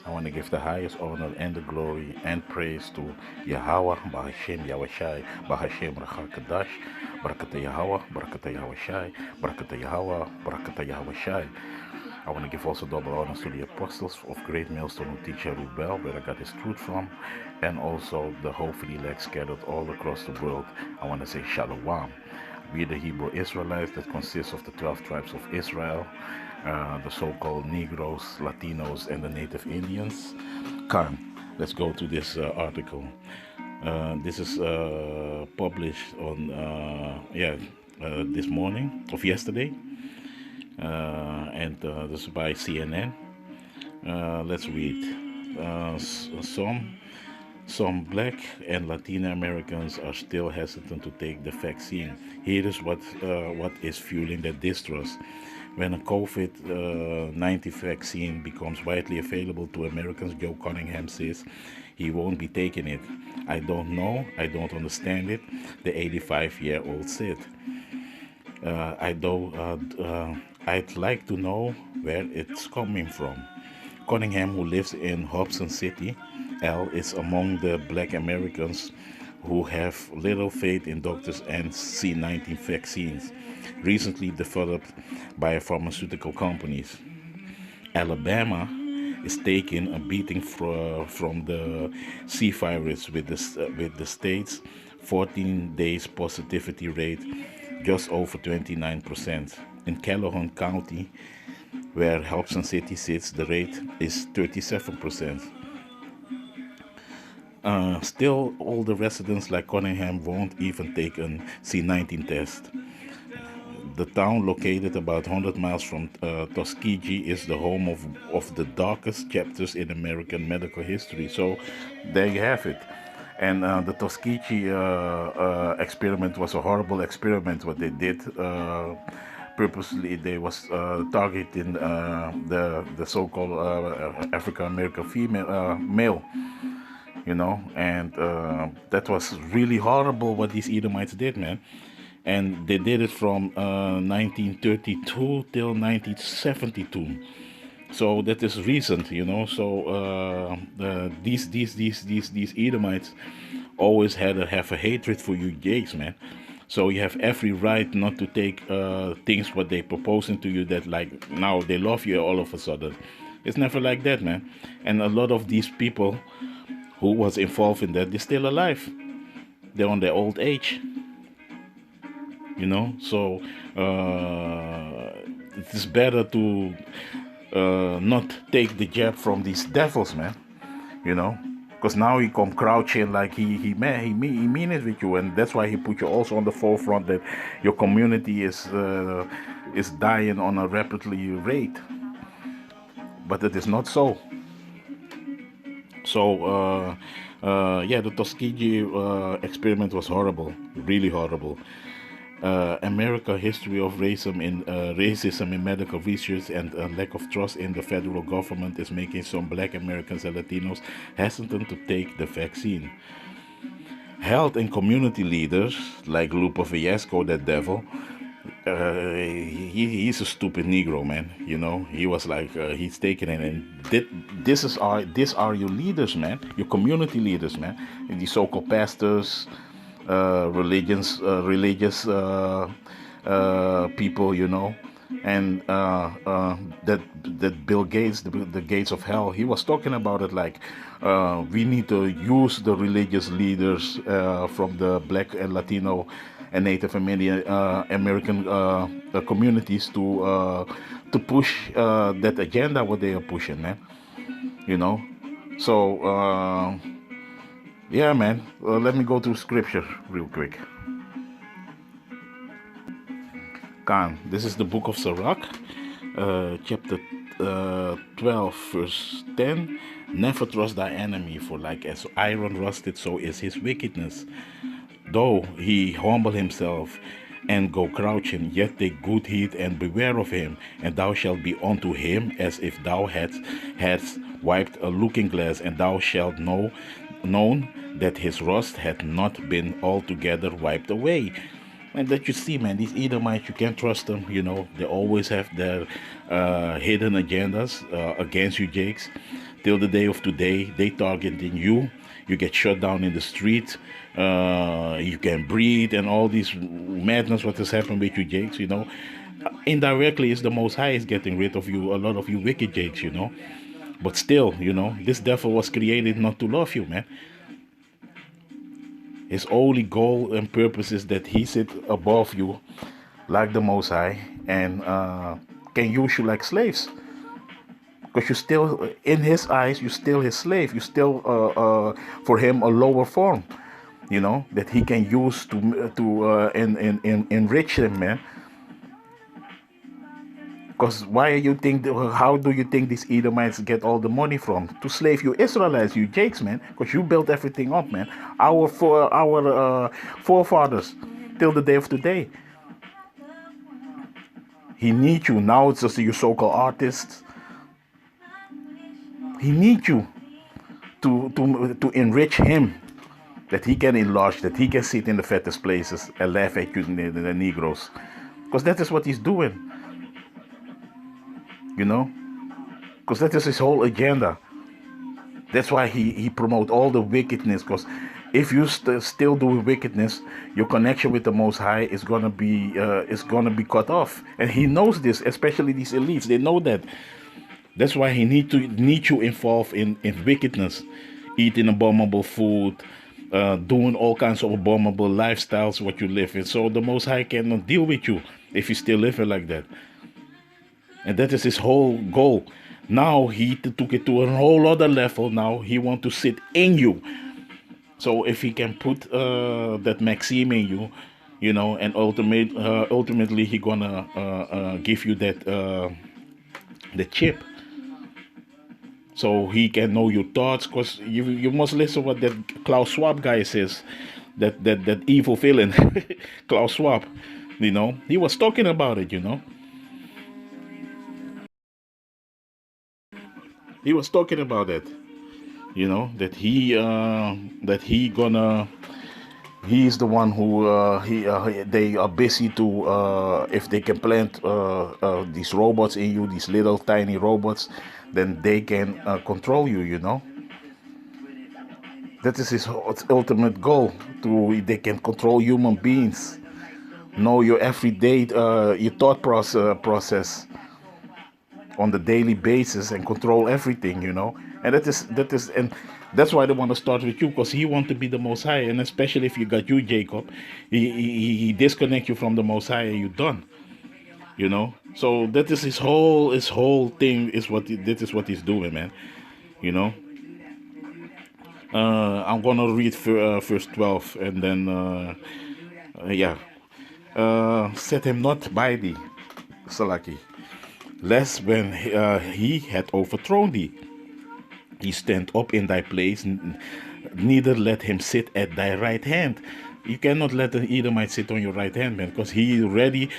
I want to give the highest honor and the glory and praise to Yahawah, Bahashem Yahawashi, Bahashem Rachar Qadash, Barakata Yahawah, Barakata Yahawashi, Barakata Yahawah, Barakata Yahawashi. I want to give also double honors to the apostles of Greatmillstone who teach Reuben, where I got his truth from, and also the hopefully elect scattered all across the world. I want to say Shalom. We the Hebrew Israelites that consists of the 12 tribes of Israel, the so-called Negroes, Latinos, and the native Indians. Come, let's go to this article. This is published on, this morning of yesterday, and this is by CNN. Let's read. Some black and Latino Americans are still hesitant to take the vaccine. Here is what is fueling that distrust. When a COVID-19 vaccine becomes widely available to Americans, Joe Cunningham says he won't be taking it. I don't know. I don't understand it, the 85-year-old said. I'd like to know where it's coming from. Cunningham, who lives in Hobson City, is among the black Americans who have little faith in doctors and C-19 vaccines, recently developed by pharmaceutical companies. Alabama is taking a beating from the C virus with the state's 14 days positivity rate just over 29%. In Calhoun County, where Hobson City sits, the rate is 37%. Still, all the residents like Cunningham won't even take a C-19 test. The town, located about 100 miles from Tuskegee, is the home of the darkest chapters in American medical history. So there you have it. And the Tuskegee experiment was a horrible experiment. What they did purposely, they was targeting the so-called African American female male. And that was really horrible what these Edomites did, man. And they did it from 1932 till 1972. So that is recent, So these Edomites always have a hatred for you gays, man. So you have every right not to take things what they proposing to you that like now they love you all of a sudden. It's never like that, man. And a lot of these people who was involved in that, they're still alive. They're on their old age. So it is better to not take the jab from these devils, man. Because now he come crouching like he mean it with you, and that's why he put you also on the forefront that your community is dying on a rapidly rate. But it is not so. So, the Tuskegee experiment was horrible, really horrible. America history of racism in medical research and a lack of trust in the federal government is making some black Americans and Latinos hesitant to take the vaccine. Health and community leaders like Lupe Fiasco, that devil, he's a stupid Negro, man. He was like he's taking it, and these are your leaders, man. Your community leaders, man. And these so-called pastors, religious people, and that Bill Gates, the gates of hell, he was talking about it like we need to use the religious leaders from the black and Latino and Native American communities to push that agenda what they are pushing, man. So yeah, man. Let me go to scripture real quick. This is the book of Sirach, chapter 12, verse 10. Never trust thy enemy, for like as iron rusted, so is his wickedness. Though he humble himself and go crouching, yet take good heed and beware of him, and thou shalt be unto him as if thou hadst wiped a looking glass, and thou shalt known that his rust hath not been altogether wiped away. And that you see, man, these Edomites, you can't trust them. You know, they always have their hidden agendas against you, Jakes. Till the day of today, they targeting you. You get shut down in the street. You can breathe and all these madness. What has happened with you, Jakes? You know, indirectly, it's the Most High is getting rid of you. A lot of you wicked Jakes. You know, but still, you know, this devil was created not to love you, man. His only goal and purpose is that he sit above you like the Most High and can use you like slaves. Because you still, in his eyes, you're still his slave. You still, for him, a lower form, you know, that he can use to enrich him, man. Because how do you think these Edomites get all the money from? To slave you Israelites, you Jakes, man. Because you built everything up, man. Our forefathers, till the day of today. He needs you. Now it's just you so-called artists. He needs you to enrich him. That he can enlarge, that he can sit in the fattest places and laugh at you, the Negroes. Because that is what he's doing. You know, because that is his whole agenda. That's why he promotes all the wickedness. Because if you still do wickedness, your connection with the Most High is gonna be cut off. And he knows this, especially these elites. They know that. That's why he need you involved in wickedness, eating abominable food, doing all kinds of abominable lifestyles what you live in. So the Most High cannot deal with you if you still living like that. And that is his whole goal. Now he took it to a whole other level. Now he wants to sit in you. So if he can put that Maxime in you, you know, and ultimately he gonna give you that the chip, so he can know your thoughts. Cause you must listen what that Klaus Schwab guy says, that evil villain, Klaus Schwab. You know, he was talking about it. You know. He was talking about that, you know, that he's the one who they are busy to if they can plant these robots in you, these little tiny robots, then they can control you, you know. That is his ultimate goal. They can control human beings, know your everyday your thought process on the daily basis and control everything, you know. And and that's why they want to start with you, because he want to be the Most High. And especially if you got you, Jacob, he disconnect you from the Most High and you're done, you know. So that is his whole thing is that is what he's doing, man, you know. I'm gonna read verse 12 and then set him not by thee, Salaki, lest when he had overthrown thee, he stand up in thy place, neither let him sit at thy right hand. You cannot let the Edomite sit on your right hand, man, because he is ready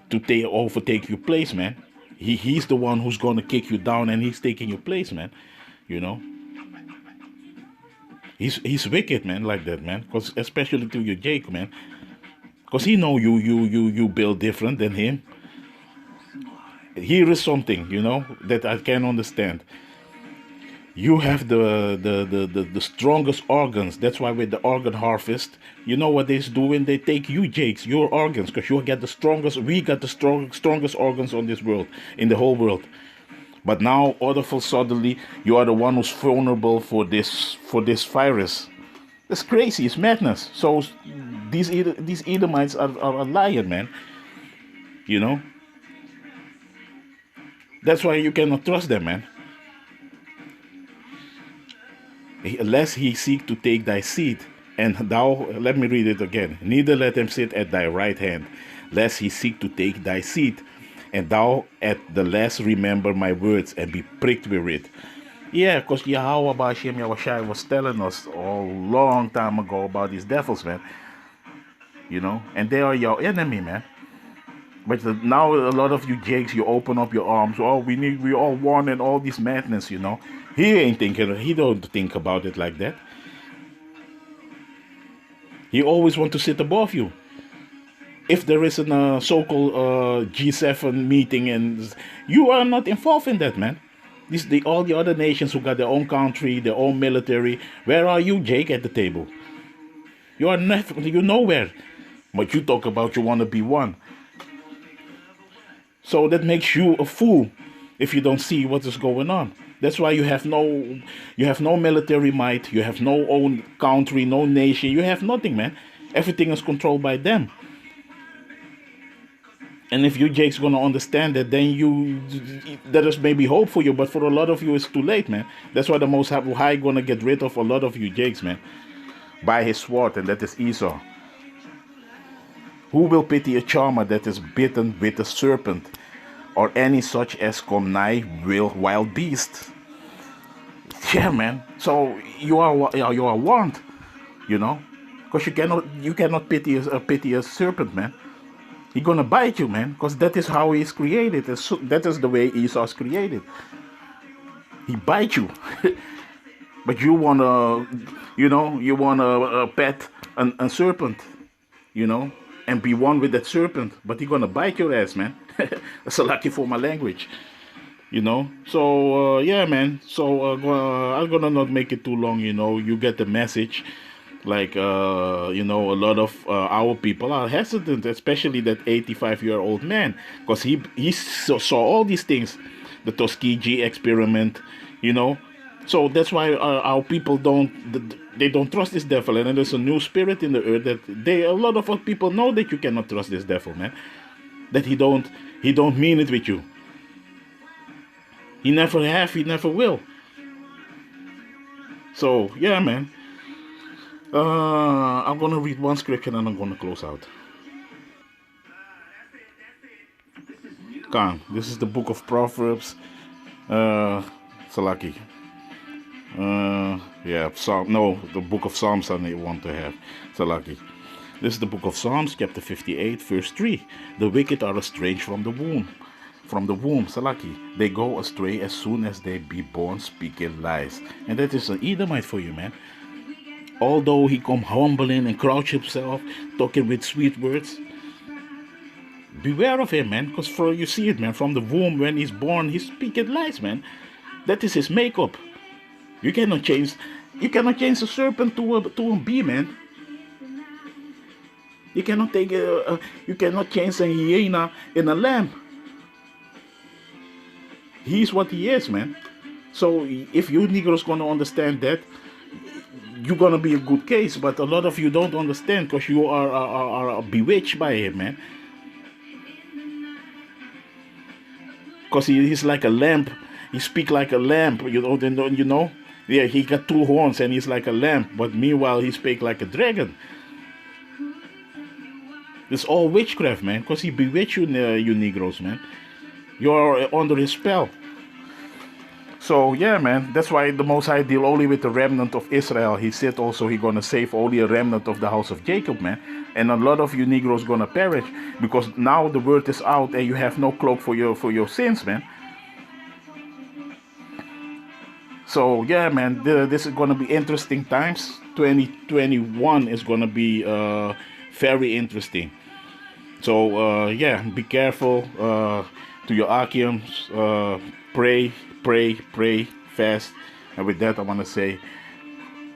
to overtake your place, man. He's the one who's going to kick you down, and he's taking your place, man. You know, he's wicked, man, like that, man. Because especially to your Jake, man, because he know you build different than him. Here is something, you know, that I can understand. You have the strongest organs. That's why with the organ harvest, you know what they're doing? They take you, Jakes, your organs, because you get the strongest. We got the strongest organs on this world, in the whole world. But now, all of a suddenly, you are the one who's vulnerable for this virus. It's crazy. It's madness. So these Edomites are a liar, man. You know. That's why you cannot trust them, man. Lest he seek to take thy seat, and thou, let me read it again, neither let him sit at thy right hand, lest he seek to take thy seat, and thou at the last remember my words and be pricked with it. Yeah, because Yahawah Yahawashi was telling us a long time ago about these devils, man. You know, and they are your enemy, man. But now a lot of you Jakes, you open up your arms. Oh, we all won and all this madness, you know. He don't think about it like that. He always want to sit above you. if there is a so-called G7 meeting, and you are not involved in that, man. All the other nations who got their own country, their own military. Where are you, Jake, at the table? You are not, you're nowhere. But you talk about you want to be one. So that makes you a fool if you don't see what is going on. That's why you have no military might, you have no own country, no nation, you have nothing, man. Everything is controlled by them. And if you, Jake's, gonna understand that, then there is maybe hope for you, but for a lot of you, it's too late, man. That's why the Most High gonna get rid of a lot of you, Jakes, man, by his sword, and that is Esau. Who will pity a charmer that is bitten with a serpent, or any such as come nigh wild beast? Yeah, man. So you are warned, because you cannot pity a serpent, man. He's gonna bite you, man, because that is how he's created. That is the way Esau's created. He bites you, but you wanna pet a serpent, and be one with that serpent. But he's gonna bite your ass, man. That's lucky for my language, So yeah, man. So I'm gonna not make it too long. You get the message. Like, a lot of our people are hesitant, especially that 85-year-old man, because he saw all these things, the Tuskegee experiment, So that's why our people don't trust this devil, and there's a new spirit in the earth that a lot of our people know that you cannot trust this devil, man. That he don't mean it with you. He never have, he never will. So yeah, man. I'm gonna read one scripture and I'm gonna close out. This is the book of Proverbs. Salaki. The book of Psalms I want to have. Salaki. This is the book of Psalms, chapter 58, verse 3. The wicked are estranged from the womb. Salaki. They go astray as soon as they be born, speaking lies. And that is an Edomite for you, man. Although he come humbling and crouch himself, talking with sweet words, beware of him, man. Because you see it, man. From the womb, when he's born, he's speaking lies, man. That is his makeup. You cannot change a serpent to a bee, man. You cannot change a hyena in a lamb. He's what he is, man. So if you Negroes gonna understand that, you're gonna be a good case. But a lot of you don't understand because you are bewitched by him, man. Because he's like a lamp. He speaks like a lamp, Yeah, he got two horns and he's like a lamp. But meanwhile, he speaks like a dragon. It's all witchcraft, man. Because he bewitched you Negroes, man. You're under his spell. So yeah, man, that's why the Most High deal only with the remnant of Israel. He said also he gonna save only a remnant of the house of Jacob, man. And a lot of you Negroes gonna perish because now the word is out and you have no cloak for your sins, man. So yeah, man, this is gonna be interesting times. 2021 is gonna be very interesting. So yeah, be careful. To your Achiums, pray, fast. And with that, I want to say,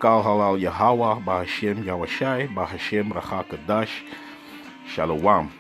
Kal Halal Yahawah, Bahashem Yahawashi, Bahashem Rawchaa Qadash, Shalom.